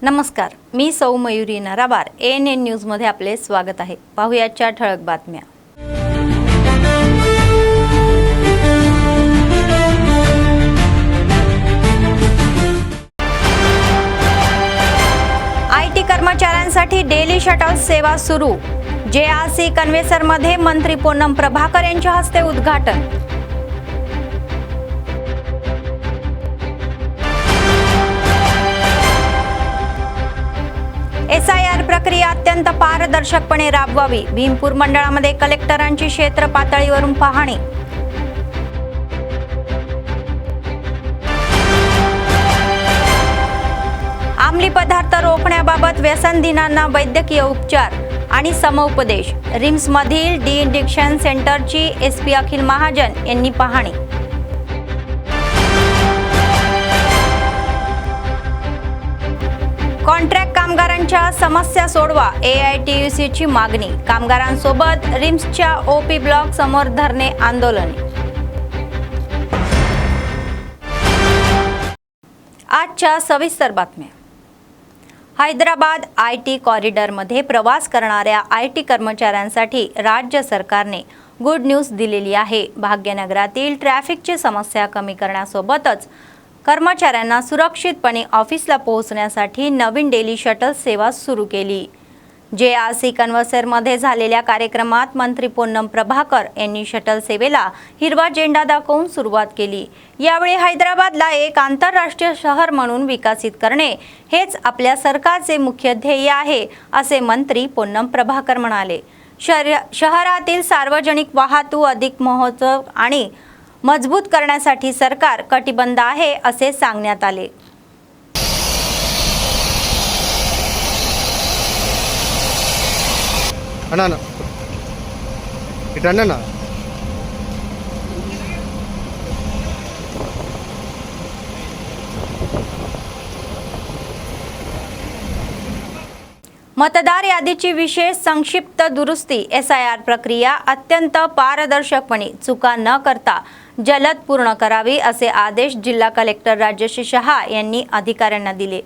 नमस्कार, मी सौ Mayuri नराबार। ANN news मध्ये आपले स्वागत आहे। पाहुयाच्या ठळक बातम्या। IT कर्मचाऱ्यांसाठी डेली शटल सेवा सुरू। JRC कन्व्हेसर मध्ये मंत्री पोन्नम प्रभाकर यांच्या हस्ते उद्घाटन। SIR प्रक्रिया अत्यंत पारदर्शकपणे राबवावी। भीमपूर मंडळामध्ये कलेक्टरांची क्षेत्र पातळीवरून पाहणी। अंमली पदार्थ रोखण्याबाबत व्यसनधीनांना वैद्यकीय उपचार आणि समुपदेश। रिम्स मधील डी-एडिक्शन सेंटरची SP अखिल महाजन यांनी पाहणी। कॉन्ट्रॅक्ट कामगारांच्या समस्या सोडवा, AITUC ची मागणी। कामगारांसोबत रिम्सच्या OP ब्लॉक समोर धरणे आंदोलन। आजच्या सविस्तर बातम्या। हैदराबाद IT कॉरिडॉरमध्ये प्रवास करणाऱ्या IT कर्मचाऱ्यांसाठी राज्य सरकारने गुड न्यूज दिलेली आहे। भाग्यनगरातील ट्रॅफिकची समस्या कमी करण्यासोबतच कर्मचाऱ्यांना सुरक्षितपणे ऑफिसला पोहोचण्यासाठी नवीन डेली शटल सेवा सुरू केली। JRC कन्व्हेसर मध्ये झालेल्या कार्यक्रमात मंत्री पोन्नम प्रभाकर यांनी शटल सेवेला हिरवा झेंडा दाखवून सुरुवात केली। यावेळी हैदराबादला एक आंतरराष्ट्रीय शहर म्हणून विकसित करणे हेच आपल्या सरकारचे मुख्य ध्येय आहे, असे मंत्री पोन्नम प्रभाकर म्हणाले। शहरातील सार्वजनिक वाहतूक अधिक महोत्सव आणि मजबूत करण्यासाठी सरकार कटिबद्ध आहे, असे सांगण्यात आले। मतदार यादीची विशेष संक्षिप्त दुरुस्ती। SIR प्रक्रिया अत्यंत पारदर्शकपणे चुका न करता जलद पूर्ण करावी, असे आदेश जिल्हा कलेक्टर राजश्री शहा यांनी अधिकाऱ्यांना दिले।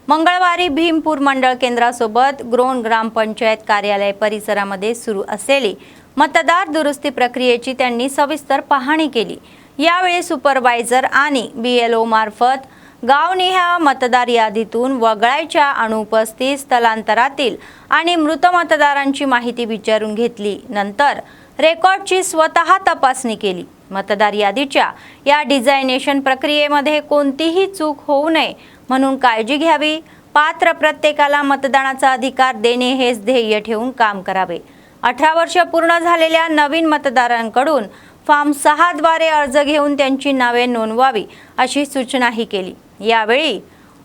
मंगळवारी भीमपूर मंडळ केंद्रासोबत ग्रोन ग्रामपंचायत कार्यालय परिसरामध्ये सुरू असलेली मतदार दुरुस्ती प्रक्रियेची त्यांनी सविस्तर पाहणी केली। यावेळी सुपरवायझर आणि BLO मार्फत गावनिहाय मतदार यादीतून वगळायच्या अनुपस्थित स्थलांतरातील आणि मृत मतदारांची माहिती विचारून घेतली। नंतर रेकॉर्डची स्वतः तपासणी केली। मतदार यादीच्या या डिझायनेशन प्रक्रियेमध्ये कोणतीही चूक होऊ नये म्हणून काळजी घ्यावी। पात्र प्रत्येकाला मतदानाचा अधिकार देणे हेच ध्येय ठेवून काम करावे। 18 वर्ष पूर्ण झालेल्या नवीन मतदारांकडून फॉर्म 6 द्वारे अर्ज घेऊन त्यांची नावे नोंदवावी, अशी सूचनाही केली। यावेळी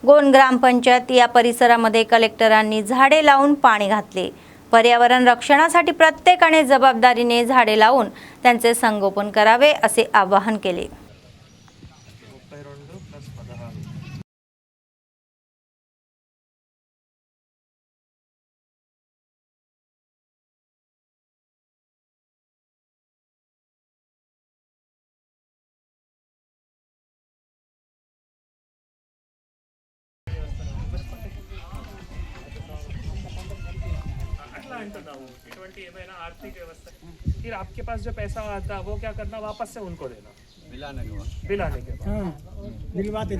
गोन ग्रामपंचायत या परिसरामध्ये कलेक्टरांनी झाडे लावून पाणी घातले। पर्यावरण रक्षणासाठी प्रत्येकाने जबाबदारीने झाडे लावून त्यांचे संगोपन करावे, असे आवाहन केले। आर्थिक व्यवस्था, फिर आपके पास जो पैसा आता है वो क्या करना, वापस से उनको देना, बिलाने के बाद बिलवाते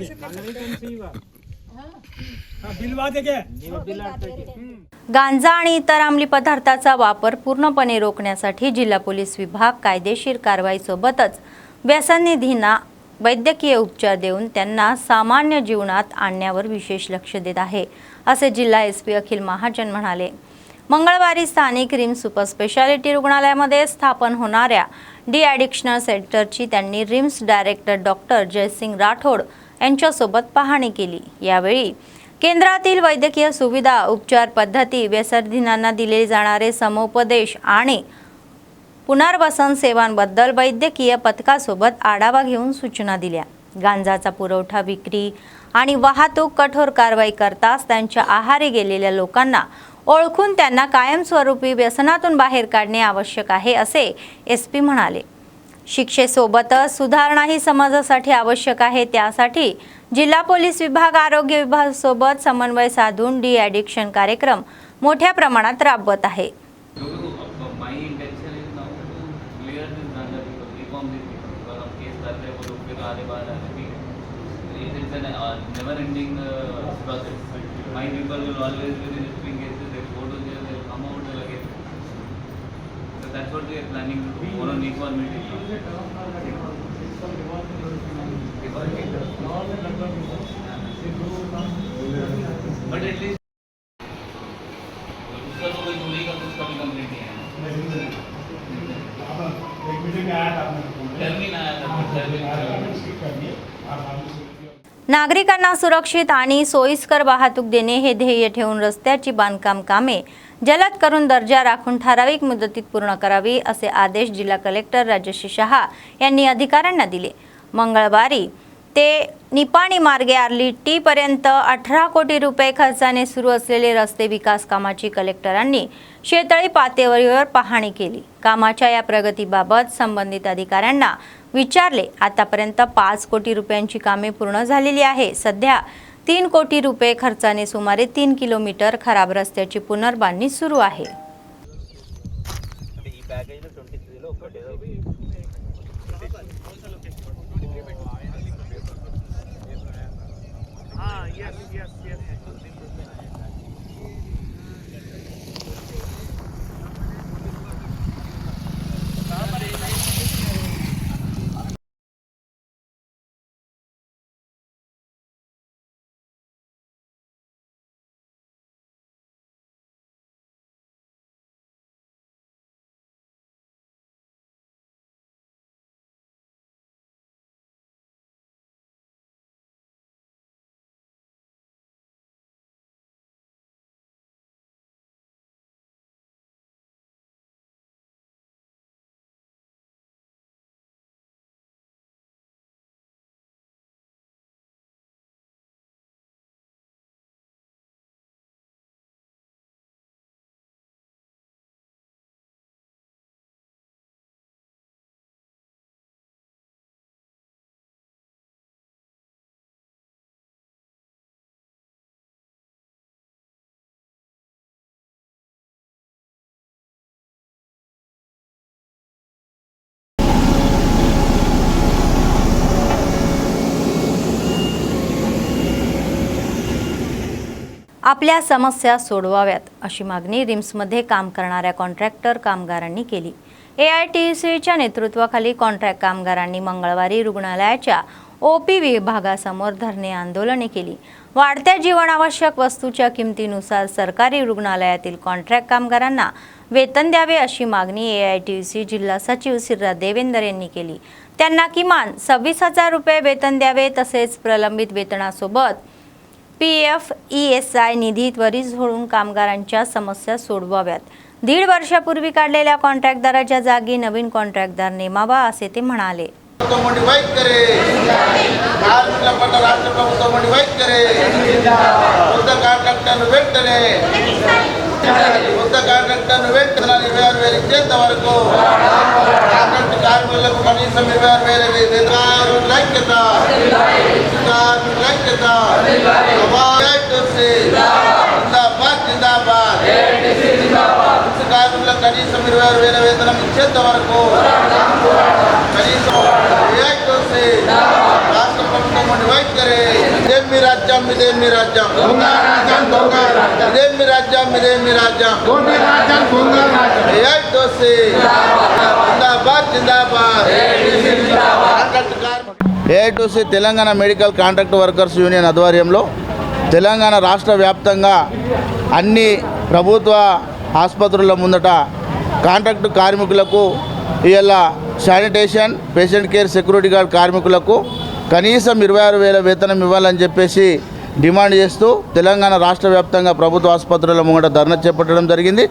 गांजा आणि इतर अंमली पदार्थाचा वापर पूर्णपणे रोखण्यासाठी जिल्हा पोलीस विभाग कायदेशीर कारवाईसोबतच व्यसनधींना वैद्यकीय उपचार देऊन त्यांना सामान्य जीवनात आणण्यावर विशेष लक्ष देत आहे, असे जिल्हा SP अखिल महाजन म्हणाले। मंगळवारी स्थानिक रिम्स सुपर स्पेशालिटी रुग्णालयामध्ये स्थापन होणाऱ्या डी-एडिक्शन सेंटरची त्यांनी रिम्स डायरेक्टर डॉक्टर जयसिंग राठोड यांच्यासोबत पाहणी केली। यावेळी केंद्रातील वैद्यकीय सुविधा, उपचार पद्धती, व्यसनधीनांना दिले जाणारे समुपदेश आणि पुनर्वसन सेवांबद्दल वैद्यकीय पथकासोबत आढावा घेऊन सूचना दिल्या। गांजाचा पुरवठा, विक्री आणि वाहतूक कठोर कारवाई करताच त्यांच्या आहारी गेलेल्या लोकांना ओळखून त्यांना कायमस्वरूपी व्यसनातून बाहेर काढणे आवश्यक आहे, असे SP म्हणाले। शिक्षेसोबतच सुधारणा ही समाजासाठी आवश्यक आहे। त्यासाठी जिल्हा पोलीस विभाग, आरोग्य विभागासोबत समन्वय साधून डी ॲडिक्शन कार्यक्रम मोठ्या प्रमाणात राबवत आहे। My people will always be registering cases, their photos there, they'll come out again. So that's what we are planning to do, more on equality. But at least उसका तो कोई दूरी का कुछ कभी कंप्लीट नहीं है। टर्मिन आया था, नागरिकांना सुरक्षित आणि सोयीस्कर वाहतूक देणे हे ध्येय ठेवून रस्त्याची बांधकाम कामे जलद करून दर्जा राखून ठराविक मुदतीत पूर्ण करावी असे आदेश जिल्हा कलेक्टर राजश्री शहा यांनी अधिकाऱ्यांना दिले। मंगळवारी ते निपाणी मार्गे आर्ली टी पर्यंत 18 कोटी रुपये खर्चाने सुरू असलेले रस्ते विकास कामाची कलेक्टरांनी शेतळी पातळीवर पाहणी केली। कामाच्या या प्रगतीबाबत संबंधित अधिकाऱ्यांना विचारले। आतापर्यंत 5 कोटी रुपयांची कामे पूर्ण झालेली आहे। सध्या 3 कोटी रुपये खर्चाने सुमारे 3 किलोमीटर खराब रस्त्याची पुनर्बांधणी सुरू आहे। आपल्या समस्या सोडवाव्यात अशी मागणी रिम्समध्ये काम करणाऱ्या कॉन्ट्रॅक्टर कामगारांनी केली। AITUCच्या नेतृत्वाखाली कॉन्ट्रॅक्ट कामगारांनी मंगळवारी रुग्णालयाच्या OP विभागासमोर धरणे आंदोलने केली। वाढत्या जीवनावश्यक वस्तूच्या किमतीनुसार सरकारी रुग्णालयातील कॉन्ट्रॅक्ट कामगारांना वेतन द्यावे अशी मागणी AITUC जिल्हा सचिव सिर्रा देवेंद्र यांनी केली। त्यांना किमान 26,000 रुपये वेतन द्यावे, तसेच प्रलंबित वेतनासोबत PF ESI निधी त्वरित जोडून कामगारांच्या समस्या सोडवाव्यात। 1.5 वर्षापूर्वी काढलेल्या कॉन्ट्रॅक्टदाराच्या जागी नवीन कॉन्ट्रॅक्टदार नेमावा असे ते म्हणाले। కనీసం 26,000 వేతనం ఇచ్చేంత వరకు రాష్ట్ర ప్రభుత్వం వైఖరి ఇదేం మీ రాజ్యం, ఇదేం మీ రాజ్యం, ఇదేం మీ రాజ్యం, ఇదేం మీ రాజ్యం, జిందాబాద్ జిందాబాద్। AITUC Telangana medical contract workers union ఆధ్వర్యంలో తెలంగాణ రాష్ట్ర వ్యాప్తంగా అన్ని ప్రభుత్వ ఆసుపత్రుల ముందట కాంట్రాక్టు కార్మికులకు ఇవాళ sanitation, patient care, security guard కార్మికులకు కనీసం 26,000 వేతనం ఇవ్వాలని చెప్పేసి డిమాండ్ చేస్తూ తెలంగాణ రాష్ట్ర వ్యాప్తంగా ప్రభుత్వ ఆసుపత్రుల ముంగట ధర్నా చేపట్టడం జరిగింది।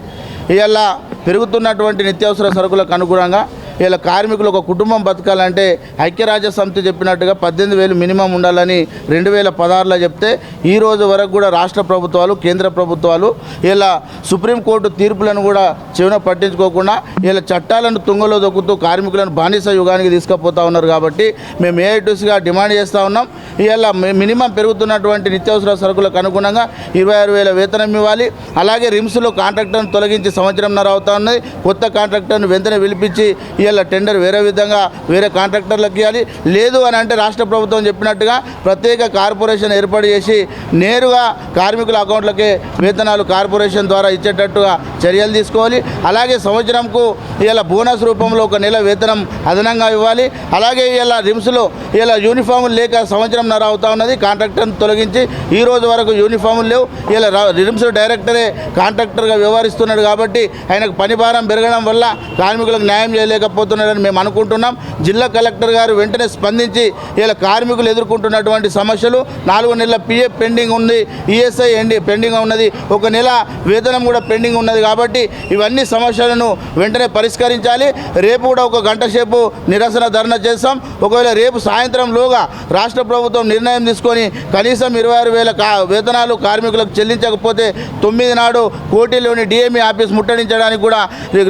ఇవాళ పెరుగుతున్నటువంటి నిత్యావసర సరుకులకు అనుగుణంగా ఇలా కార్మికులు ఒక కుటుంబం బతకాలంటే ఐక్యరాజ్య సమితి చెప్పినట్టుగా 18,000 మినిమం ఉండాలని 2016లో చెప్తే ఈ రోజు వరకు కూడా రాష్ట్ర ప్రభుత్వాలు కేంద్ర ప్రభుత్వాలు ఇలా సుప్రీంకోర్టు తీర్పులను కూడా చెవిన పట్టించుకోకుండా ఇలా చట్టాలను తుంగలో దొక్కుతూ కార్మికులను బానిస యుగానికి తీసుకుపోతా ఉన్నారు. కాబట్టి మేము ఏఐటీసీగా డిమాండ్ చేస్తూ ఉన్నాం. ఇలా మినిమం పెరుగుతున్నటువంటి నిత్యావసర సరుకులకు అనుగుణంగా 26,000 వేతనం ఇవ్వాలి. అలాగే రిమ్స్లో కాంట్రాక్టర్ను తొలగించి సంవత్సరంన్నర అవుతా ఉన్నది. కొత్త కాంట్రాక్టర్ను వెంటనే పిలిపించి ఇలా టెండర్ వేరే విధంగా వేరే కాంట్రాక్టర్లకు ఇవ్వాలి. లేదు అని అంటే రాష్ట్ర ప్రభుత్వం చెప్పినట్టుగా ప్రత్యేక కార్పొరేషన్ ఏర్పాటు చేసి నేరుగా కార్మికుల అకౌంట్లకే వేతనాలు కార్పొరేషన్ ద్వారా ఇచ్చేటట్టుగా చర్యలు తీసుకోవాలి. అలాగే సంవత్సరంకు ఇలా బోనస్ రూపంలో 1 నెల వేతనం అదనంగా ఇవ్వాలి. అలాగే ఇలా రిమ్స్లో ఇలా యూనిఫాములు లేక సంవత్సరంన్నర అవుతా ఉన్నది. కాంట్రాక్టర్ను తొలగించి ఈ రోజు వరకు యూనిఫాములు లేవు. ఇలా రిమ్స్ డైరెక్టరే కాంట్రాక్టర్గా వ్యవహరిస్తున్నాడు. కాబట్టి ఆయనకు పని భారం పెరగడం వల్ల కార్మికులకు న్యాయం చేయలేకపోతున్నాడని మేము అనుకుంటున్నాం. జిల్లా కలెక్టర్ గారు వెంటనే స్పందించి ఇలా కార్మికులు ఎదుర్కొంటున్నటువంటి సమస్యలు 4 నెలల పిఎఫ్ పెండింగ్ ఉంది, ఈఎస్ఐ పెండింగ్ ఉన్నది, 1 నెల వేతనం కూడా పెండింగ్ ఉన్నది. కాబట్టి ఇవన్నీ సమస్యలను వెంటనే పరిష్కరించాలి. రేపు కూడా 1 గంట సేపు నిరసన ధర్నా చేస్తాం. ఒకవేళ రేపు సాయంత్రంలోగా రాష్ట్ర ప్రభుత్వం నిర్ణయం తీసుకొని కనీసం 26,000 వేతనాలు కార్మికులకు చెల్లించకపోతే 9 నాడు కోటిలోని డిఎంఈ ఆఫీస్ ముట్టడించడానికి కూడా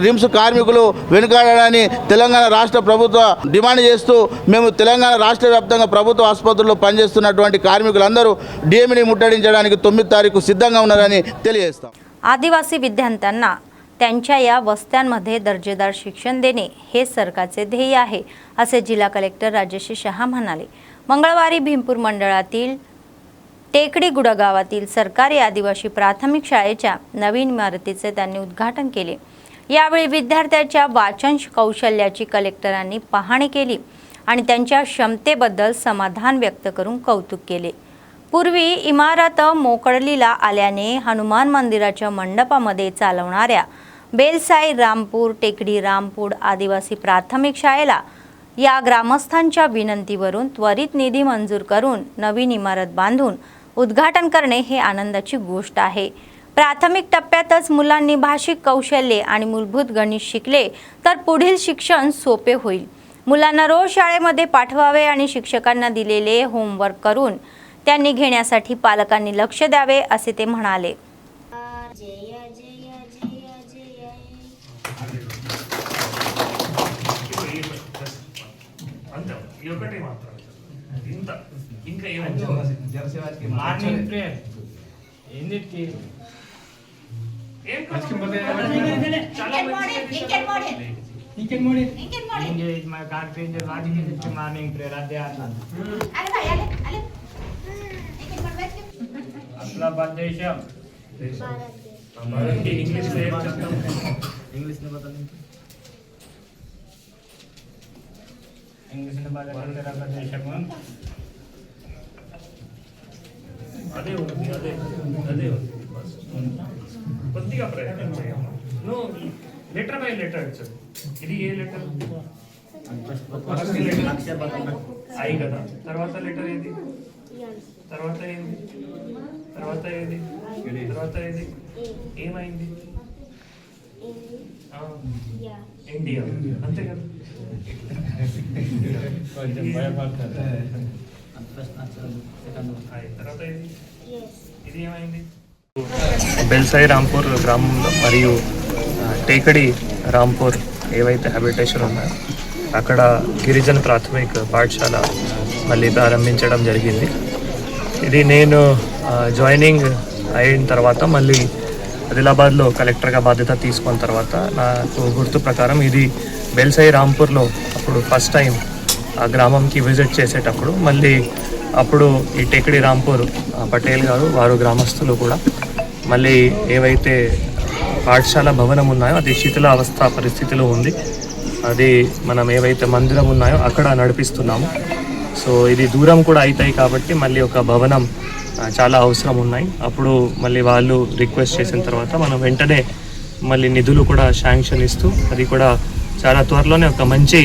రిమ్స్ కార్మికులు వెనుకాడని తెలంగాణ రాష్ట్ర ప్రభుత్వ డిమాండ్ చేస్తూ మేము తెలంగాణ రాష్ట్ర వ్యాప్తంగా ప్రభుత్వ ఆసుపత్రుల్లో పనిచేస్తున్నటువంటి कार्मिकुलंदरू डीएमनी मुट्टडिंचడానికి 9 तारीखु सिद्धंगा ఉన్నారని తెలియజేస్తాం. आदिवासी विद्यार्थ्यांना त्यांच्या या वस्त्यांमध्ये दर्जेदार शिक्षण देणे हे सरकारचे ध्येय आहे असे जिल्हा कलेक्टर राजेश शहा म्हणाले. मंगळवारी भीमपूर मंडळातील टेकडी गुडगावातील सरकारी आदिवासी प्राथमिक शाळेच्या नवीन इमारतीचे त्यांनी उद्घाटन केले. यावेळी विद्यार्थ्यांच्या वाचन कौशल्याची कलेक्टरांनी पाहणी केली आणि त्यांच्या क्षमतेबद्दल समाधान व्यक्त करून कौतुक केले. पूर्वी इमारत मोकळीला आल्याने हनुमान मंदिराच्या मंडपामध्ये चालवणाऱ्या बेलसाई रामपूर टेकडी रामपूर आदिवासी प्राथमिक शाळेला या ग्रामस्थांच्या विनंतीवरून त्वरित निधी मंजूर करून नवीन इमारत बांधून उद्घाटन करणे हे आनंदाची गोष्ट आहे. प्राथमिक टप्प्यातच मुलांनी भाषिक कौशल्ये आणि मूलभूत गणित शिकले तर पुढील शिक्षण सोपे होईल. मुलांना रोज शाळेमध्ये पाठवावे आणि शिक्षकांना दिलेले होमवर्क करून त्यांनी घेण्यासाठी पालकांनी लक्ष द्यावे असे ते म्हणाले. आपला देश इंग्लिश में बता इंग्लिश में बात देश అదే ఉంది అదే అదే ఉంది కొద్దిగా ప్రయత్నం చేయాలి. నువ్వు లెటర్ బై లెటర్ ఇచ్చావు. ఇది ఏ లెటర్ ఐ కదా. తర్వాత లెటర్ ఏది, తర్వాత ఏంది, తర్వాత ఏది, తర్వాత ఏది, ఏమైంది? ఇండియా అంతే కదా. తర్వాత ఏది, ఇది ఏమైంది? బెల్సాయి రాంపూర్ గ్రామంలో మరియు టేకడి రాంపూర్ ఏవైతే హ్యాబిటేషన్ ఉన్నాయో అక్కడ గిరిజన ప్రాథమిక పాఠశాల మళ్ళీ ప్రారంభించడం జరిగింది. ఇది నేను జాయినింగ్ అయిన తర్వాత మళ్ళీ ఆదిలాబాద్లో కలెక్టర్గా బాధ్యత తీసుకున్న తర్వాత నాకు గుర్తు ప్రకారం ఇది బెల్సాయి రాంపూర్లో అప్పుడు ఫస్ట్ టైం ఆ గ్రామంకి విజిట్ చేసేటప్పుడు మళ్ళీ అప్పుడు ఈ టేకడి రాంపూర్ పటేల్ గారు వారు గ్రామస్తులు కూడా మళ్ళీ ఏవైతే పాఠశాల భవనం ఉన్నాయో అది శిథిల అవస్థ పరిస్థితిలో ఉంది. అది మనం ఏవైతే మందిరం ఉన్నాయో అక్కడ నడిపిస్తున్నాము. సో ఇది దూరం కూడా అవుతాయి కాబట్టి మళ్ళీ ఒక భవనం చాలా అవసరం ఉన్నాయి. అప్పుడు మళ్ళీ వాళ్ళు రిక్వెస్ట్ చేసిన తర్వాత మనం వెంటనే మళ్ళీ నిధులు కూడా శాంక్షన్ ఇస్తూ అది కూడా చాలా త్వరలోనే ఒక మంచి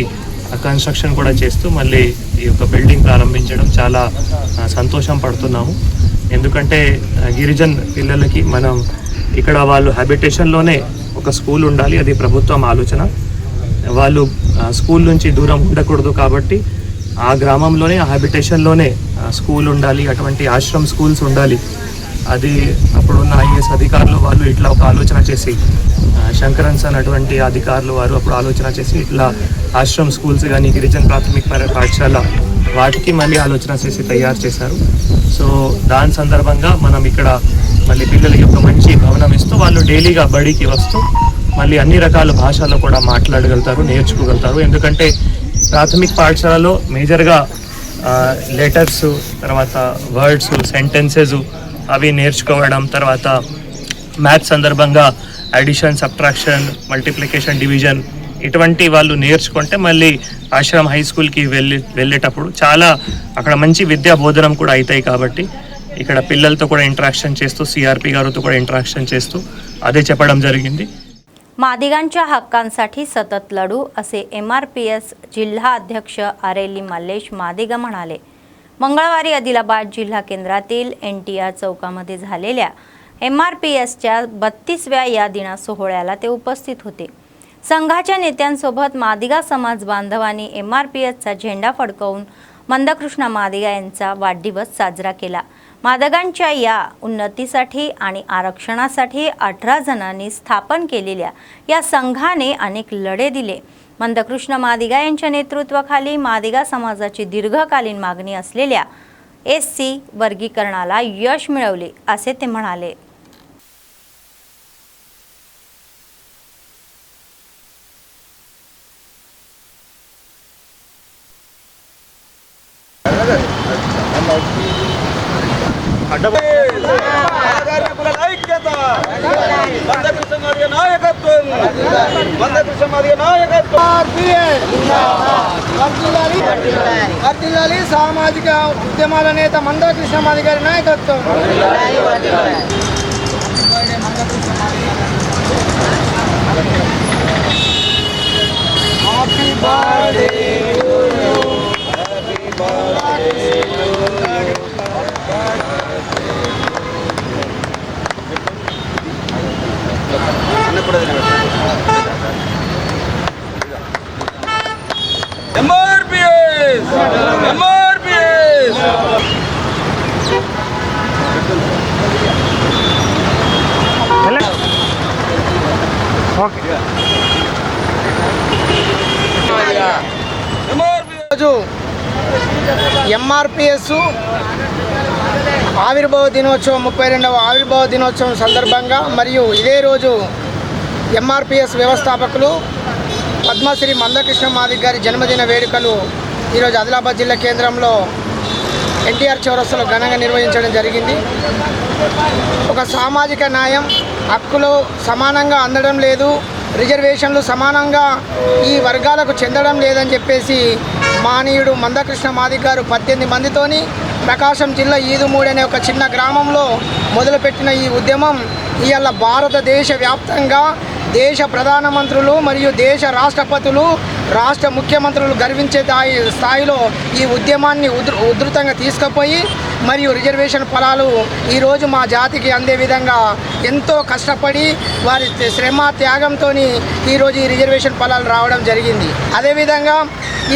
కన్స్ట్రక్షన్ కూడా చేస్తూ మళ్ళీ ఈ యొక్క బిల్డింగ్ ప్రారంభించడం చాలా సంతోషం పడుతున్నాము. ఎందుకంటే గిరిజన్ పిల్లలకి మనం ఇక్కడ వాళ్ళు హ్యాబిటేషన్లోనే ఒక స్కూల్ ఉండాలి, అది ప్రభుత్వం ఆలోచన. వాళ్ళు స్కూల్ నుంచి దూరం ఉండకూడదు కాబట్టి ఆ గ్రామంలోనే ఆ హ్యాబిటేషన్లోనే స్కూల్ ఉండాలి, అటువంటి ఆశ్రమ్ స్కూల్స్ ఉండాలి. అది అప్పుడున్న ఐఏఎస్ అధికారులు వాళ్ళు ఇట్లా ఒక ఆలోచన చేసి, శంకరన్స్ అన్నటువంటి అధికారులు వారు అప్పుడు ఆలోచన చేసి ఇట్లా ఆశ్రమ్ స్కూల్స్ కానీ గిరిజన ప్రాథమిక పాఠశాల వాటికి మళ్ళీ ఆలోచన చేసి తయారు చేశారు. సో దాని సందర్భంగా మనం ఇక్కడ మళ్ళీ పిల్లలకి ఒక మంచి భవనం ఇస్తూ వాళ్ళు డైలీగా బడికి వస్తూ మళ్ళీ అన్ని రకాల భాషల్లో కూడా మాట్లాడగలుగుతారు, నేర్చుకోగలుగుతారు. ఎందుకంటే ప్రాథమిక పాఠశాలలో మేజర్గా లెటర్స్, తర్వాత వర్డ్స్, సెంటెన్సెస్ అవి నేర్చుకోవడం, తర్వాత మ్యాథ్స్ సందర్భంగా అడిషన్, సబ్ట్రాక్షన్, మల్టిప్లికేషన్, డివిజన్ ఇటువంటి వాళ్ళు నేర్చుకుంటే మళ్ళీ ఆశ్రమ్ హై స్కూల్కి వెళ్ళేటప్పుడు చాలా అక్కడ మంచి విద్యా బోధనం కూడా అవుతాయి. కాబట్టి ఇక్కడ పిల్లలతో కూడా ఇంటరాక్షన్ చేస్తూ, సిఆర్పి గారితో కూడా ఇంటరాक्షన్ చేస్తూ अदे చెప్పడం జరిగింది. मादिगांच्या हक्कांसाठी सतत लढू असे MRPS जिल्हा अध्यक्ष आरेली मल्लेश मादिगा म्हणाले. मंगळवारी आदिलाबाद जिल्हा केंद्रातील NTR चौकामध्ये झालेल्या MRPSच्या 32व्या या दिना सोहळ्याला ते उपस्थित होते. संघाच्या नेत्यांसोबत मादिगा समाज बांधवांनी MRPSचा झेंडा फडकवून मंदकृष्ण मादिगा यांचा वाढदिवस साजरा केला. मादिगांच्या या उन्नतीसाठी आणि आरक्षणासाठी 18 जणांनी स्थापन केलेल्या या संघाने अनेक लढे दिले. मंदकृष्ण मादिगा यांच्या नेतृत्वाखाली मादिगा समाजाची दीर्घकालीन मागणी असलेल्या SC वर्गीकरणाला यश मिळवले असे ते म्हणाले. సామాజిక ఉద్యమాల నేత మందకృష్ణ మాదిగ గారి నాయకత్వం. Happy birthday to you, happy birthday to you. MRPS MRPS MRPS ఆవిర్భావ దినోత్సవం 32వ ఆవిర్భావ దినోత్సవం సందర్భంగా మరియు ఇదే రోజు MRPS వ్యవస్థాపకులు పద్మశ్రీ మందకృష్ణ మాదిగ గారి జన్మదిన వేడుకలు ఈరోజు ఆదిలాబాద్ జిల్లా కేంద్రంలో NTR చౌరస్తాలో ఘనంగా నిర్వహించడం జరిగింది. ఒక సామాజిక న్యాయం, హక్కులు సమానంగా అందడం లేదు, రిజర్వేషన్లు సమానంగా ఈ వర్గాలకు చెందడం లేదని చెప్పేసి మానీయుడు మందకృష్ణ మాదిగ గారు 18 మందితోని ప్రకాశం జిల్లా ఈదుమూడి అనే ఒక చిన్న గ్రామంలో మొదలుపెట్టిన ఈ ఉద్యమం ఇవాళ భారతదేశ వ్యాప్తంగా దేశ ప్రధానమంత్రులు మరియు దేశ రాష్ట్రపతులు, రాష్ట్ర ముఖ్యమంత్రులు గర్వించే స్థాయిలో ఈ ఉద్యమాన్ని ఉధృతంగా తీసుకుపోయి మరియు రిజర్వేషన్ ఫలాలు ఈరోజు మా జాతికి అందే విధంగా ఎంతో కష్టపడి వారి శ్రమ త్యాగంతో ఈరోజు ఈ రిజర్వేషన్ ఫలాలు రావడం జరిగింది. అదేవిధంగా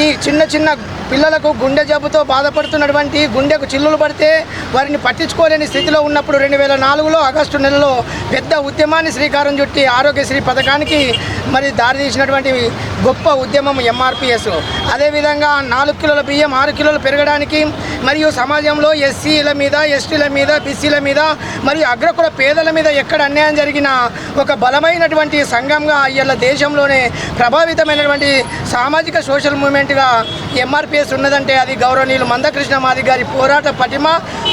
ఈ చిన్న చిన్న పిల్లలకు గుండె జబ్బుతో బాధపడుతున్నటువంటి, గుండెకు చిల్లులు పడితే వారిని పట్టించుకోలేని స్థితిలో ఉన్నప్పుడు 2004లో ఆగస్టు నెలలో పెద్ద ఉద్యమాన్ని శ్రీకారం చుట్టి ఆరోగ్యశ్రీ పథకానికి మరి దారితీసినటువంటి గొప్ప ఉద్యమం MRPS. అదేవిధంగా 4 కిలోల బియ్యం 6 కిలోలు పెరగడానికి మరియు సమాజంలో SCల మీద, STల మీద, BCల మీద మరియు అగ్రకుల పేదల మీద ఎక్కడ అన్యాయం జరిగినా ఒక బలమైనటువంటి సంఘంగా ఇవాళ దేశంలోనే ప్రభావితమైనటువంటి సామాజిక సోషల్ మూవ్మెంట్గా MRPS ఉన్నదంటే అది గౌరవనీయులు మందకృష్ణ మాదిగ గారి పోరాట పటిమ,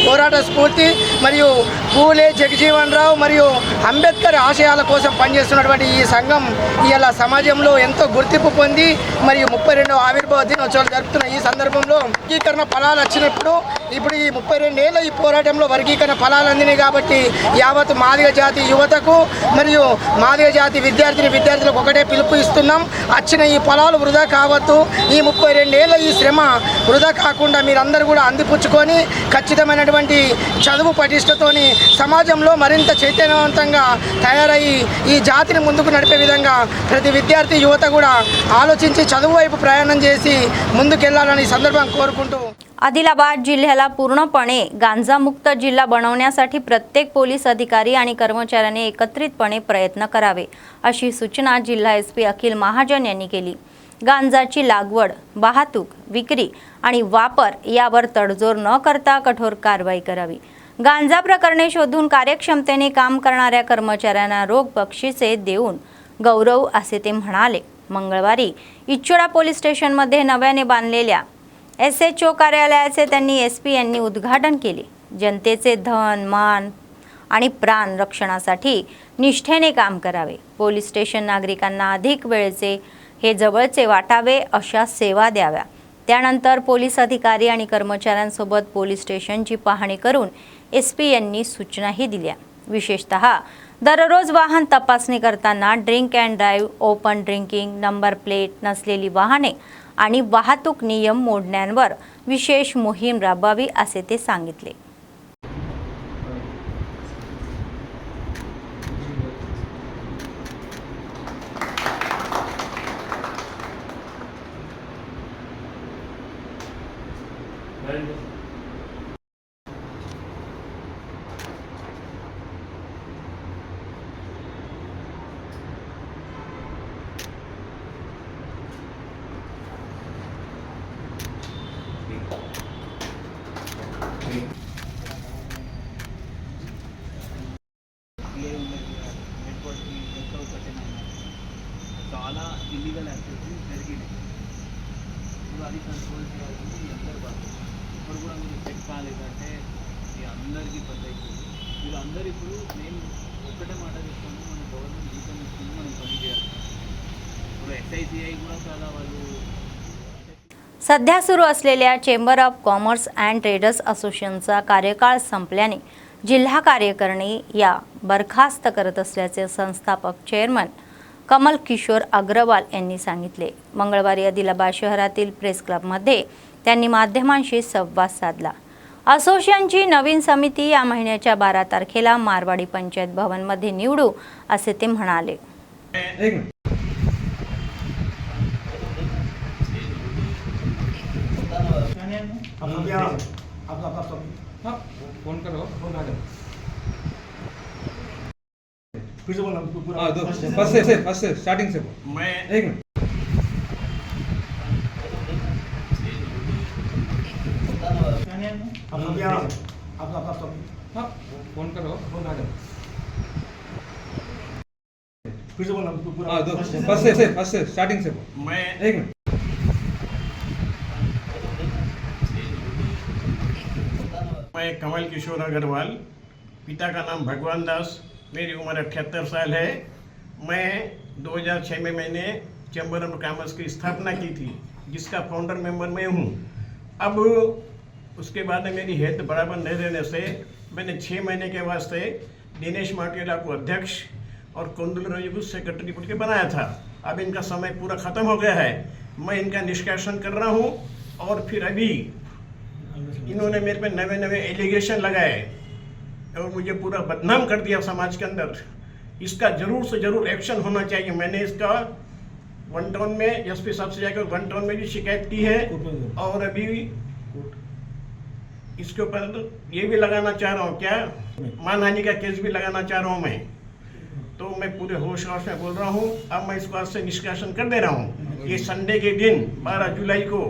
పోరాట స్ఫూర్తి మరియు పూలే జగజీవన్ రావు మరియు అంబేద్కర్ ఆశయాల కోసం పనిచేస్తున్నటువంటి ఈ సంఘం ఇవాళ సమాజంలో ఎంతో గుర్తింపు పొంది మరియు 32వ ఆవిర్భావ దినోత్సవాలు జరుపుతున్న ఈ సందర్భంలో వర్గీకరణ ఫలాలు వచ్చినప్పుడు ఇప్పుడు ఈ 32 ఏళ్ళ ఈ పోరాటంలో వర్గీకరణ ఫలాలు అందినాయి. కాబట్టి యావత్ మాదిగ జాతి యువతకు మరియు మాదిగ జాతి విద్యార్థులకు ఒకటే పిలుపు ఇస్తున్నాం. వచ్చిన ఈ ఫలాలు వృధా కావద్దు. ఈ 32 ఏళ్ళ వల్ల ఈ శ్రమ వృధా కాకుండా మీరందరూ కూడా అందిపుచ్చుకొని ఖచ్చితమైనటువంటి చదువు పటిష్టతోని సమాజంలో మరింత చైతన్యవంతంగా తయారయ్యి ఈ జాతిని ముందుకు నడిపే విధంగా ప్రతి विद्यार्थी युवत కూడా ఆలోచించి చదువు వైపు ప్రయాణం చేసి ముందుకెళ్లాలని సందర్భం కోరుకుంటూ आदिलाबाद जिल्ह्याला पूर्णपणे गांजामुक्त जिल्हा बनवण्यासाठी प्रत्येक पोलीस अधिकारी आणि कर्मचाऱ्यांनी एकत्रितपणे प्रयत्न करावे अशी सूचना जिल्हा एसपी अखिल महाजन यांनी केली। गांजाची लागवड, वाहतूक, विक्री आणि वापर यावर तडजोड न करता कठोर कारवाई करावी। गांजा प्रकरणे शोधून कार्यक्षमतेने काम करणाऱ्या कर्मचाऱ्यांना रोख बक्षिसे देऊन गौरव असे ते म्हणाले। मंगळवारी इच्चोडा पोलीस स्टेशनमध्ये नव्याने बांधलेल्या SHO कार्यालयाचे त्यांनी SP यांनी उद्घाटन केले। जनतेचे धन, मान आणि प्राण रक्षणासाठी निष्ठेने काम करावे। पोलीस स्टेशन नागरिकांना अधिक वेळेचे हे जवळचे वाटावे अशा सेवा द्याव्या। त्यानंतर पोलीस अधिकारी आणि कर्मचाऱ्यांसोबत पोलीस स्टेशनची पाहणी करून SP यांनी सूचनाही दिल्या। विशेषतः दररोज वाहन तपासणी करताना drink and drive, open drinking, number plate नसलेली वाहने आणि वाहतूक नियम मोडण्यांवर विशेष मोहीम राबवावी असे ते सांगितले। చాలా ఇల్లీగల్ యాక్టివిటీస్ జరిగినాయి. ఇప్పుడు అది కంట్రోల్ చేయాల్సింది అందరు బాధ్యత. ఇప్పుడు కూడా మీరు చెక్ కాలేదంటే ఇది అందరికీ ఇబ్బంది అవుతుంది. వీళ్ళందరూ ఇప్పుడు నేను ఒక్కటే మాట చెప్తాను, మన గవర్నమెంట్ జీతం ఇస్తుంది, మనం పని చేయాలి. ఇప్పుడు SICI కూడా చాలా వాళ్ళు सध्या सुरू असलेल्या chamber of commerce and traders असोसिएशनचा कार्यकाळ संपल्याने जिल्हा कार्यकारिणी या बरखास्त करत असल्याचे संस्थापक चेअरमन कमल किशोर अग्रवाल यांनी सांगितले। मंगळवारी आदिलाबाद शहरातील प्रेस क्लबमध्ये त्यांनी माध्यमांशी संवाद साधला। असोसिएशनची नवीन समिती या महिन्याच्या 12 तारखेला मारवाडी पंचायत भवनमध्ये निवडू असे ते म्हणाले। फोन करो, फोन आ जाओ। फिर से बोलना पूरा फर्स्ट से स्टार्टिंग से मैं एक मिनट। हाँ, फोन करो, फोन आ जाओ। फिर से बोलना पूरा फर्स्ट से स्टार्टिंग से मैं एक मिनट। मैं कमल किशोर अग्रवाल, पिता का नाम भगवान दास, मेरी उम्र 78 साल है। मैं 2006 में मैंने चैम्बर ऑफ कॉमर्स की स्थापना की थी, जिसका फाउंडर मेंबर मैं हूँ। अब उसके बाद मेरी हेल्थ बराबर नहीं रहने से मैंने 6 महीने के वास्ते दिनेश माटेला को अध्यक्ष और कुंदल रवि को सेक्रेटरी बोल के बनाया था। अब इनका समय पूरा ख़त्म हो गया है। मैं इनका निष्कासन कर रहा हूँ और फिर अभी इन्होंने मेरे पे नए नए एलिगेशन लगाए और मुझे पूरा बदनाम कर दिया समाज के अंदर। इसका जरूर से जरूर एक्शन होना चाहिए। मैंने इसका 1 टाउन में SP साहब से जाकर 1 टाउन में भी शिकायत की है और अभी इसके ऊपर ये भी लगाना चाह रहा हूँ, क्या मानहानि का केस भी लगाना चाह रहा हूँ मैं। तो मैं पूरे होश होश में बोल रहा हूँ। अब मैं इसको आज से निष्कासन कर दे रहा हूँ। ये संडे के दिन 12 जुलाई को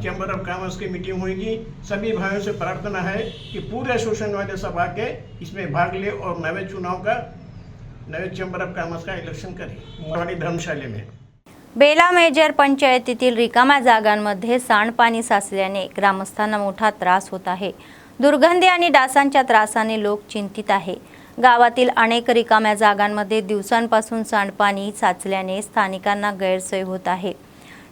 चैम्बर ऑफ कॉमर्स की मीटिंग होगी। सभी भाइयों से प्रार्थना है कि पूरे एसोसिएशन वाले सब आके इसमें भाग ले और नवे चुनाव का, नवे चैम्बर ऑफ कॉमर्स का इलेक्शन करें मारवाड़ी धर्मशाला में। बेला मेजर पंचायतीतील रिकाम्या जागांमध्ये सांडपाणी साचल्याने ग्रामस्थांना मोठा त्रास होत आहे। दुर्गंधी आणि डासांच्या त्रासाने लोक चिंतित आहे। गावातील अनेक रिकाम्या जागांमध्ये दिवसांपासून सांडपाणी साचल्याने स्थानिकांना गैरसोय होत आहे।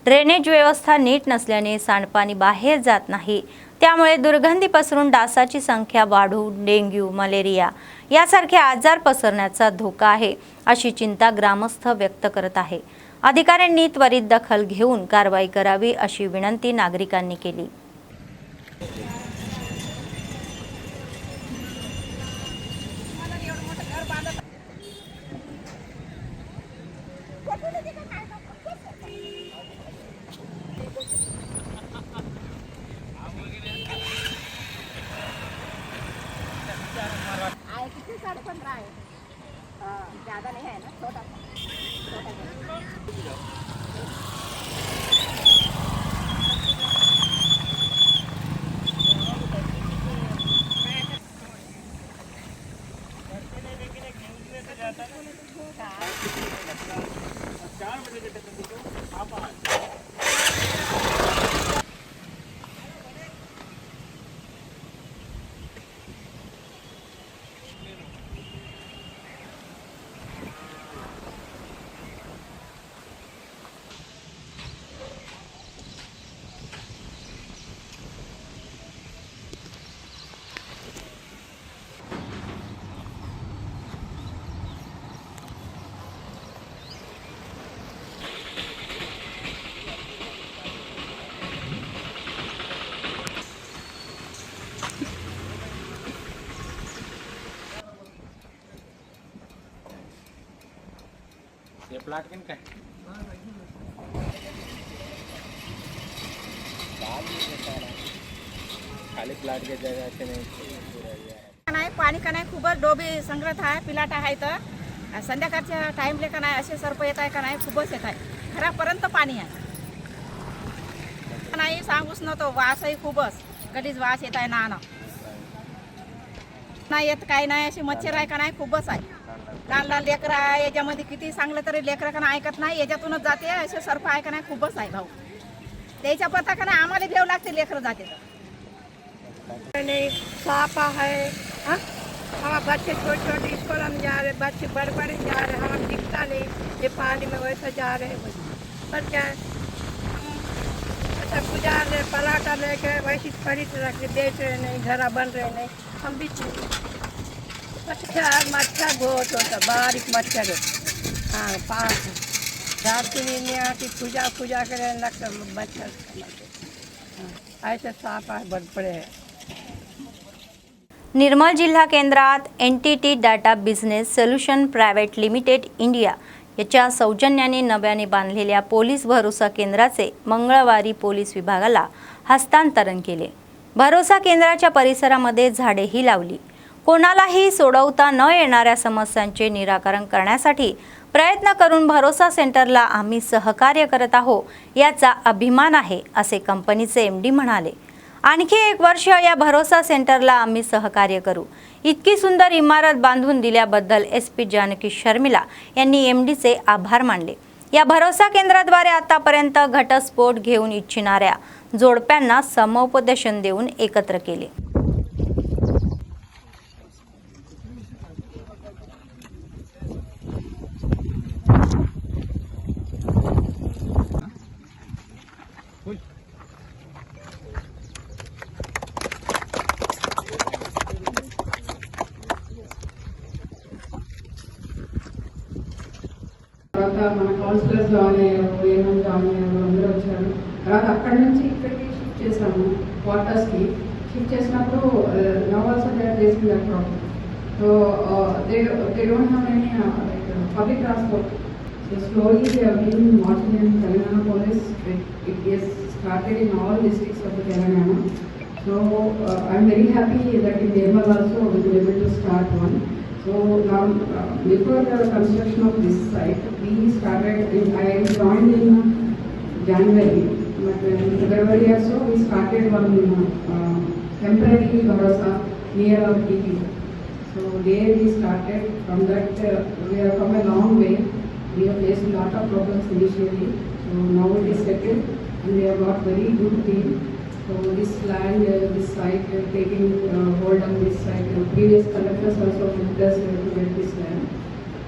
ड्रेनेज व्यवस्था नीट नसल्याने सांडपाणी बाहेर जात नाही, त्यामुळे दुर्गंधी पसरून डासाची संख्या वाढून डेंग्यू, मलेरिया यासारखे आजार पसरण्याचा धोका आहे, अशी चिंता ग्रामस्थ व्यक्त करत आहे। अधिकाऱ्यांनी त्वरित दखल घेऊन कारवाई करावी अशी विनंती नागरिकांनी केली. ज़्यादा नहीं है ना, छोटा ये प्लाट किन का है? खाली प्लाट के जगह से नाही पाणी का नाही खूपच डोबी संग्रह आहे पिलाट आहे तर संध्याकाळच्या टाइमले का नाही असे सर्प येत आहे का नाही खूपच येत आहे घरापर्यंत पाणी आहे नाही सांगूच नव्हतो वासही खूपच कधीच वास येत आहे ना नाही येत काही नाही अशी मच्छर आहे का नाही खूपच आहे लहान लहान लेकरं आहे याच्यामध्ये किती सांगलं तरी लेकरं का नाही ऐकत नाही याच्यातूनच जाते असे सर्प आहे का नाही खूपच आहे भाऊ त्याच्या पता का नाही आम्हाला भेव लागते लेकरं जाते तर नहीं सापा है हाँ हमारे बच्चे छोटे छोटे स्कूल में जा रहे बच्चे बड़े बड़े जा रहे हमें दिखता नहीं ये पानी में वैसे जा रहे हैं पर क्या अच्छा गुजार रहे पराठा लेके वैसे खरीद रख के बेच रहे नहीं घरा बन रहे नहीं हम भी मच्छर मच्छर बहुत होता बारीक मच्छर हाँ पाँच रात को नींद नहीं आती पूजा पूजा करे लगता मच्छर ऐसे साप है बड़े बड़े हैं. निर्मल जिल्हा केंद्रात NTT data business solution private limited India याच्या सौजन्याने नव्याने बांधलेल्या पोलीस भरोसा केंद्राचे मंगळवारी पोलीस विभागाला हस्तांतरण केले. भरोसा केंद्राच्या परिसरामध्ये झाडेही लावली. कोणालाही सोडवता न येणाऱ्या समस्यांचे निराकरण करण्यासाठी प्रयत्न करून भरोसा सेंटरला आम्ही सहकार्य करत आहोत याचा अभिमान आहे असे कंपनीचे MD म्हणाले. आणखी 1 वर्ष या भरोसा सेंटरला आम्ही सहकार्य करू. इतकी सुंदर इमारत बांधून दिल्याबद्दल SP जानकी शर्मिला यांनी MDचे आभार मानले. या भरोसा केंद्राद्वारे आतापर्यंत घटस्फोट घेऊन इच्छिणाऱ्या जोडप्यांना समुपदेशन देऊन एकत्र केले. తర్వాత మన కౌన్సిలర్స్ జాయిన్ అయ్యారు ఏమని జాయిన్ అయ్యారు అందరూ వచ్చారు తర్వాత అక్కడి నుంచి ఇక్కడికి షిఫ్ట్ చేసాము క్వార్టర్స్కి షిఫ్ట్ చేసినప్పుడు now also they are facing that problem so they don't have any like public transport so slowly they are being watching in Telangana police it is started in all districts of Telangana so I'm very happy that in Nirmal also we will able to start one. So now, before the construction of this site, we started. I joined in January, but in February or so, we started one temporary Bharosa near our TP. So there we started. From that, we have come a long way. We have faced a lot of problems initially. So now it is settled, and we have got very good team. So this land, this site, taking hold of this site, previous collectors also helped us to get this land.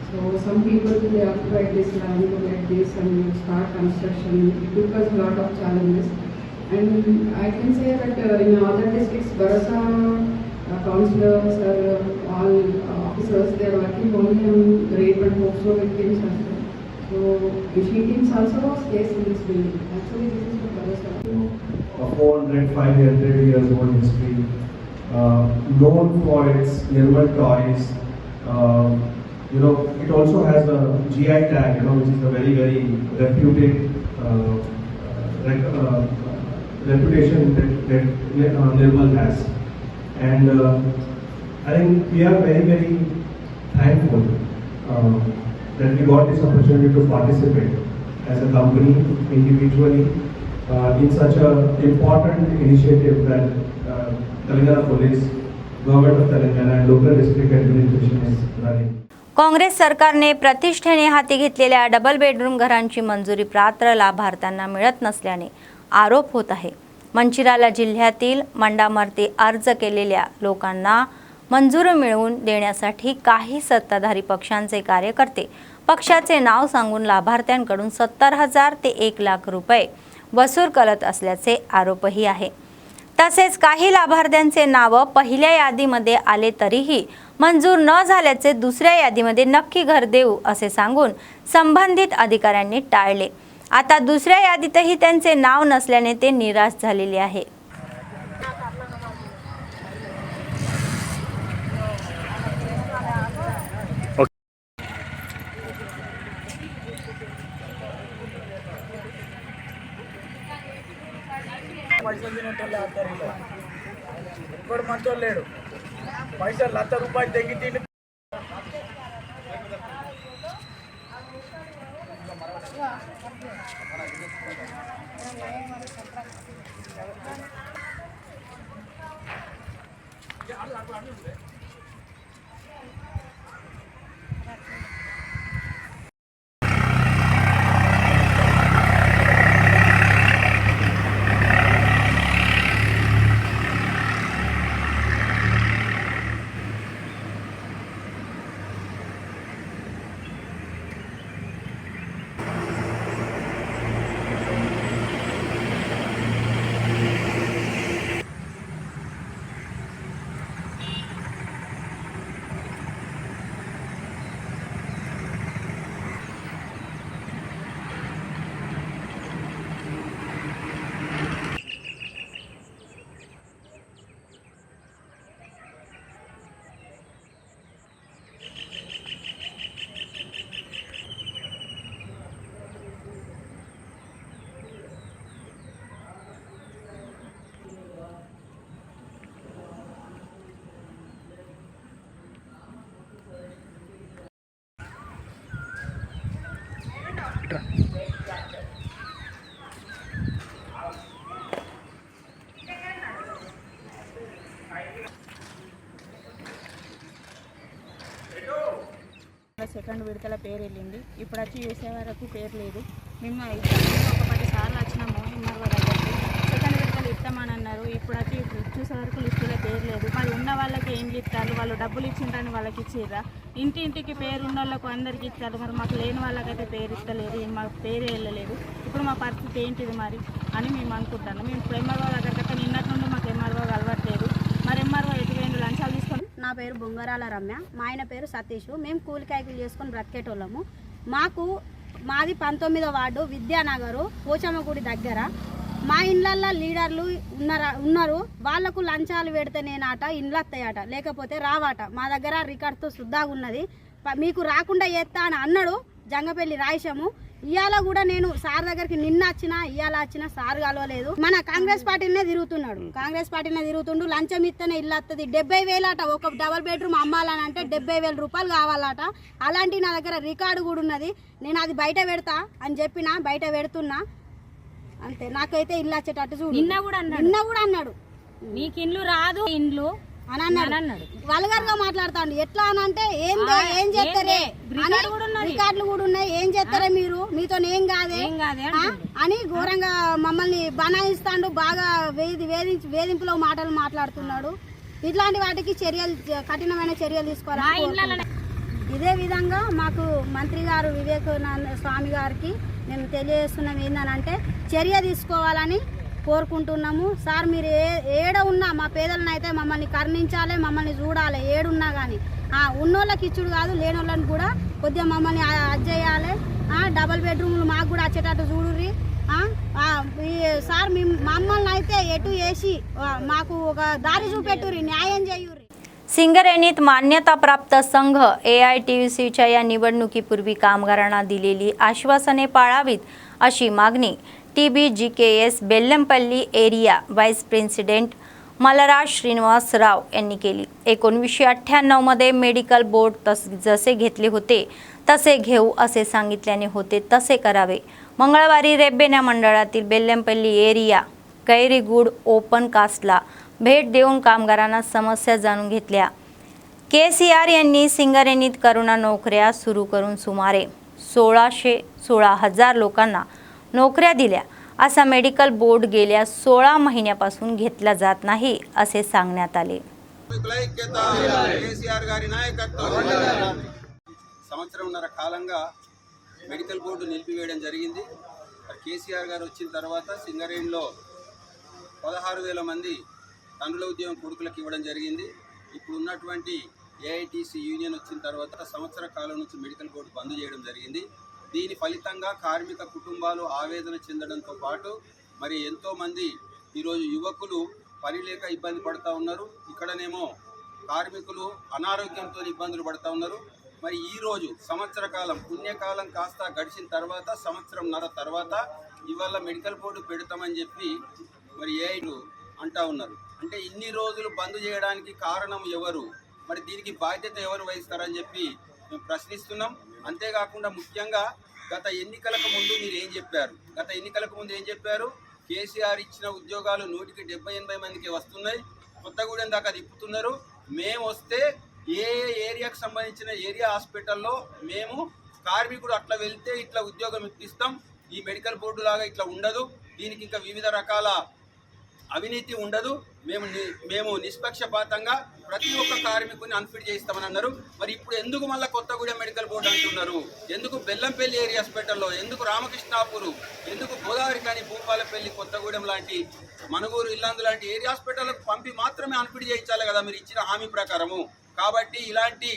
So some people they occupied this land to get this and start construction. It took us a lot of challenges, and I can say that in other districts, Bharosa councillors or all officers, they are working only on rape and POCSO victims as well. So So the she teams also stays in this building. Actually, this is the brother's house. A 400, 500 years old history, known for its Nirmal toys. It also has a GI tag, which is a very, very reputed reputation that Nirmal has. And I think we are very, very thankful that we got this opportunity to participate as a company, individually, in such an important initiative that Telangana Police, Government of Telangana and local district administration is running. Congress सरकारने प्रतिष्ठेने हाती घेतलेल्या double bedroom घरांची मंजुरी पात्र लाभार्थ्यांना मिळत नसल्याने आरोप होत आहे. मंचिराला जिल्ह्यातील मंडामर्ती अर्ज केलेल्या लोकांना मंजुरी मिळवून देण्यासाठी काही सत्ताधारी पक्षांचे कार्यकर्ते पक्षाचे नाव सांगून लाभार्थ्यांकडून 70,000 ते 1 लाख रुपये वसूल करत असल्याचे आरोपही आहे. तसेच काही लाभार्थ्यांचे नाव पहिल्या यादीमध्ये आले तरीही मंजूर न झाल्याचे दुसऱ्या यादीमध्ये नक्की घर देऊ असे सांगून संबंधित अधिकाऱ्यांनी टाळले. आता दुसऱ्या यादीतही त्यांचे नाव नसल्याने ते निराश झालेले आहे. ఇప్పుడు మంచో లేడు పైసలు 1,00,000 రూపాయలు తెగి తిండి సెకండ్ విడతల పేరు వెళ్ళింది. ఇప్పుడు వచ్చి చేసే వరకు పేరు లేదు. మేము ఒక 10 సార్లు వచ్చినాము ఎంఆర్ఓ దగ్గరికి. సెకండ్ విడతలు ఇస్తామని అన్నారు. ఇప్పుడు వచ్చి చూసే వరకు లిస్టులో పేరు లేదు. మరి ఉన్న వాళ్ళకి ఏం ఇస్తారు? వాళ్ళు డబ్బులు ఇచ్చిండ్రని వాళ్ళకి ఇచ్చిర్రా? ఇంటింటికి పేరు ఉన్న వాళ్ళకు అందరికి ఇస్తారు. మరి మాకు లేని వాళ్ళకైతే పేరు ఇస్తలేదు, మాకు పేరు వెళ్ళలేదు. ఇప్పుడు మా పరిస్థితి ఏంటిది మరి అని మేము అనుకుంటాను. మేము ఇప్పుడు ఎంఆర్ఓ దగ్గరికి నిన్నటి నుండి మాకు ఎంఆర్ఓ కలవట్లేదు. మరి ఎంఆర్ఓ ఎటువంటి లంచాలు తీసుకొని. నా పేరు బొంగరాల రమ్య, మా ఆయన పేరు సతీష్. మేము కూలికాయకులు చేసుకొని బ్రతికేటోళ్ళము. మాది 19వ వార్డు విద్యానగరు పోచమ్మగుడి దగ్గర. మా ఇండ్లల్లో లీడర్లు ఉన్నారు. వాళ్లకు లంచాలు పెడితేనేనాట ఇండ్లు వస్తాయట, లేకపోతే రావట. మా దగ్గర రికార్డ్తో శుద్ధాగా ఉన్నది. మీకు రాకుండా చేస్తా అని అన్నాడు జంగపల్లి రాయిషము. ఇవాళ కూడా నేను సార్ దగ్గరికి నిన్న ఇవాళ వచ్చిన సార్ కలవలేదు. మన కాంగ్రెస్ పార్టీనే తిరుగుతుండు. లంచం ఇస్తేనే ఇల్లు వస్తుంది. 70,000 అట. ఒక డబల్ బెడ్రూమ్ అమ్మాలని అంటే 70,000 రూపాయలు కావాలట. అలాంటి నా దగ్గర రికార్డు కూడా ఉన్నది. నేను అది బయట పెడతా అని చెప్పిన, బయట పెడుతున్నా అంతే. నాకైతే ఇల్లు వచ్చేటట్టు చూడు. నిన్న కూడా అన్నాడు మీకు ఇల్లు రాదు ఇండ్లు అని అన్నాడు. వల్గర్గా మాట్లాడుతాండి. ఎట్లా అని అంటే ఏం చేస్తారే, రికార్డులు కూడా ఉన్నాయి, ఏం చేస్తారే మీరు, మీతో ఏం కాదే అని ఘోరంగా మమ్మల్ని బనాయిస్తాడు. బాగా వేధింపులో మాటలు మాట్లాడుతున్నాడు. ఇట్లాంటి వాటికి కఠినమైన చర్యలు తీసుకోవాలి. ఇదే విధంగా మాకు మంత్రి గారు వివేకానంద స్వామి గారికి మేము తెలియజేస్తున్నాం ఏంటంటే చర్య తీసుకోవాలని కోరుకుంటున్నాము. సార్ మీరు ఏడ ఉన్నా మా పేదలను అయితే మమ్మల్ని కరుణించాలి, మమ్మల్ని చూడాలి. ఏడున్నా కానీ ఉన్నోళ్ళకి ఇచ్చుడు కాదు, లేనోళ్ళని కూడా కొద్దిగా మమ్మల్ని అది చేయాలి, డబల్ బెడ్రూమ్లు మాకు కూడా వచ్చేటట్టు చూడుర్రి. సార్ మమ్మల్ని అయితే ఎటు వేసి మాకు ఒక दारी చూపెట్టుర్రి, न्याय చేయుర్రి. सिंगरेणीत मान्यताप्राप्त संघ AITUCच्या या निवडणुकीपूर्वी कामगारांना दिलेली आश्वासने पाळावीत अशी मागणी TBGKS Bellampalli area vice president Malraj Srinivasrao यांनी केली. 1998 मध्ये मेडिकल बोर्ड जसे घेतले होते तसे घेऊ असे सांगितल्याने होते तसे करावे. मंगळवारी रेब्बेना मंडळातील बेल्लमपल्ली एरिया कैरीगुड ओपन कास्टला भेट देऊन कामगारांना समस्या जाणून घेतल्या. KCR यांनी सिंगरेणीत करोना नोकऱ्या सुरू करून सुमारे 16,000 लोकांना नोकऱ्या दिल्या. असा मेडिकल बोर्ड गेल्या 16 महिन्यापासून घेतला जात नाही असे सांगण्यात आले. సంవత్సరంన్నర కాలంగా మెడికల్ బోర్డు నిలిపివేయడం జరిగింది. కేసీఆర్ గారు వచ్చిన తర్వాత సింగరేణిలో 16,000 మంది తండ్రుల ఉద్యోగం కొడుకులకు ఇవ్వడం జరిగింది. ఇప్పుడు ఉన్నటువంటి AITC యూనియన్ వచ్చిన తర్వాత సంవత్సర కాలం నుంచి మెడికల్ బోర్డు బంద్ చేయడం జరిగింది. దీని ఫలితంగా కార్మిక కుటుంబాలు ఆవేదన చెందడంతో పాటు మరి ఎంతోమంది ఈరోజు యువకులు పని లేక ఇబ్బంది పడుతూ ఉన్నారు. ఇక్కడనేమో కార్మికులు అనారోగ్యంతో ఇబ్బందులు పడుతూ ఉన్నారు. మరి ఈరోజు సంవత్సర కాలం పుణ్యకాలం కాస్త గడిచిన తర్వాత సంవత్సరంన్నర తర్వాత ఇవాళ మెడికల్ బోర్డు పెడతామని చెప్పి మరి ఏఐలు అంటూ ఉన్నారు. అంటే ఇన్ని రోజులు బంద్ చేయడానికి కారణం ఎవరు, మరి దీనికి బాధ్యత ఎవరు వహిస్తారని చెప్పి మేము ప్రశ్నిస్తున్నాం. అంతేకాకుండా ముఖ్యంగా గత ఎన్నికలకు ముందు మీరు ఏం చెప్పారు? గత ఎన్నికలకు ముందు ఏం చెప్పారు? కేసీఆర్ ఇచ్చిన ఉద్యోగాలు 100-80 మందికి వస్తున్నాయి, కొత్తగూడెం దాకా తిప్పుతున్నారు. మేము వస్తే ఏ ఏరియాకు సంబంధించిన ఏరియా హాస్పిటల్లో మేము కార్మికుడు అట్లా వెళ్తే ఇట్లా ఉద్యోగం ఇప్పిస్తాం, ఈ మెడికల్ బోర్డు లాగా ఇట్లా ఉండదు, దీనికి ఇంకా వివిధ రకాల అవినీతి ఉండదు, మేము నిష్పక్షపాతంగా ప్రతి ఒక్క కార్మికుని అన్ఫిట్ చేయిస్తామని అన్నారు. మరి ఇప్పుడు ఎందుకు మళ్ళీ కొత్తగూడెం మెడికల్ బోర్డు అంటున్నారు? ఎందుకు బెల్లంపల్లి ఏరియా హాస్పిటల్లో, ఎందుకు రామకృష్ణాపూరు, ఎందుకు గోదావరి కానీ భూపాలపల్లి కొత్తగూడెం లాంటి మనుగూరు ఇల్లందు లాంటి ఏరియా హాస్పిటల్కు పంపి మాత్రమే అన్ఫిట్ చేయించాలి కదా మీరు ఇచ్చిన హామీ ప్రకారము. కాబట్టి ఇలాంటి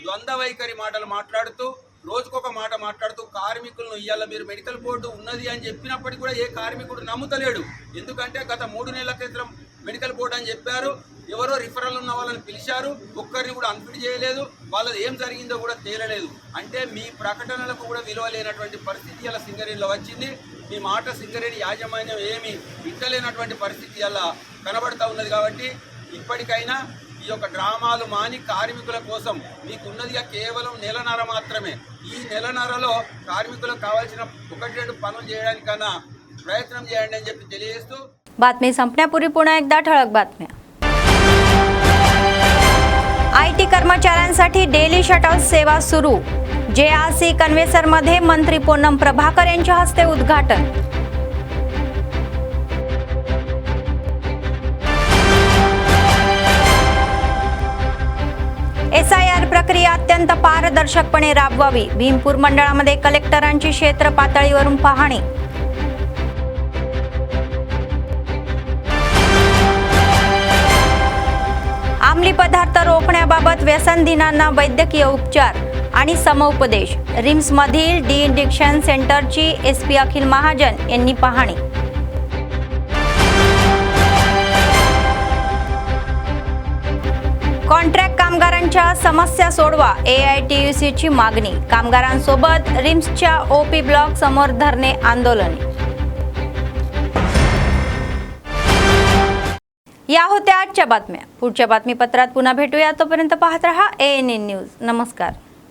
ద్వంద్వ వైఖరి మాటలు మాట్లాడుతూ రోజుకొక మాట మాట్లాడుతూ కార్మికులను ఇవాళ మీరు మెడికల్ బోర్డు ఉన్నది అని చెప్పినప్పటికీ కూడా ఏ కార్మికుడు నమ్ముతలేడు. ఎందుకంటే గత 3 నెలల క్రితం మెడికల్ బోర్డు అని చెప్పారు, ఎవరో రిఫరల్ ఉన్న వాళ్ళని పిలిచారు, ఒక్కరిని కూడా అన్ఫిట్ చేయలేదు, వాళ్ళది ఏం జరిగిందో కూడా తేలలేదు. అంటే మీ ప్రకటనలకు కూడా విలువ లేనటువంటి పరిస్థితి ఇలా సింగరేణిలో వచ్చింది. మీ మాట సింగరేణి యాజమాన్యం ఏమి ఇట్టలేనటువంటి పరిస్థితి ఇలా కనబడతా ఉన్నది. కాబట్టి ఇప్పటికైనా ఈ యొక్క డ్రామాలు మాని కార్మికుల కోసం మీకున్నదిగా కేవలం నెలన్నర మాత్రమే. ఈ నెలన్నరలో కార్మికులకు కావాల్సిన 1-2 పనులు చేయడానికన్నా प्रयत्न చేయండి అని చెప్పి తెలియజేస్తూ बातमी संपण्यापूर्वी पुन्हा एकदा ठळक बातम्या. IT कर्मचाऱ्यांसाठी डेली शटल सेवा सुरू. JRC कन्व्हेसर मध्ये मंत्री पोन्नम प्रभाकर यांच्या हस्ते उद्घाटन. SIR प्रक्रिया अत्यंत पारदर्शकपणे राबवावी. भीमपूर मंडळामध्ये कलेक्टरांची क्षेत्र पातळीवरून पाहणी. अंमली पदार्थ रोखण्याबाबत व्यसनधीनांना वैद्यकीय उपचार आणि समुपदेश. रिम्स मधील डी इंडिक्शन सेंटरची SP अखिल महाजन यांनी पाहणी. कॉन्ट्रॅक्ट कामगारांच्या समस्या सोडवा. AITUC ची मागणी. कामगारांसोबत रिम्सच्या OP ब्लॉक समोर धरणे आंदोलन. या होत्या आजच्या बातम्या. पुढच्या बातमीपत्रात पुन्हा भेटूया. तोपर्यंत पाहत रहा ANN न्यूज. नमस्कार.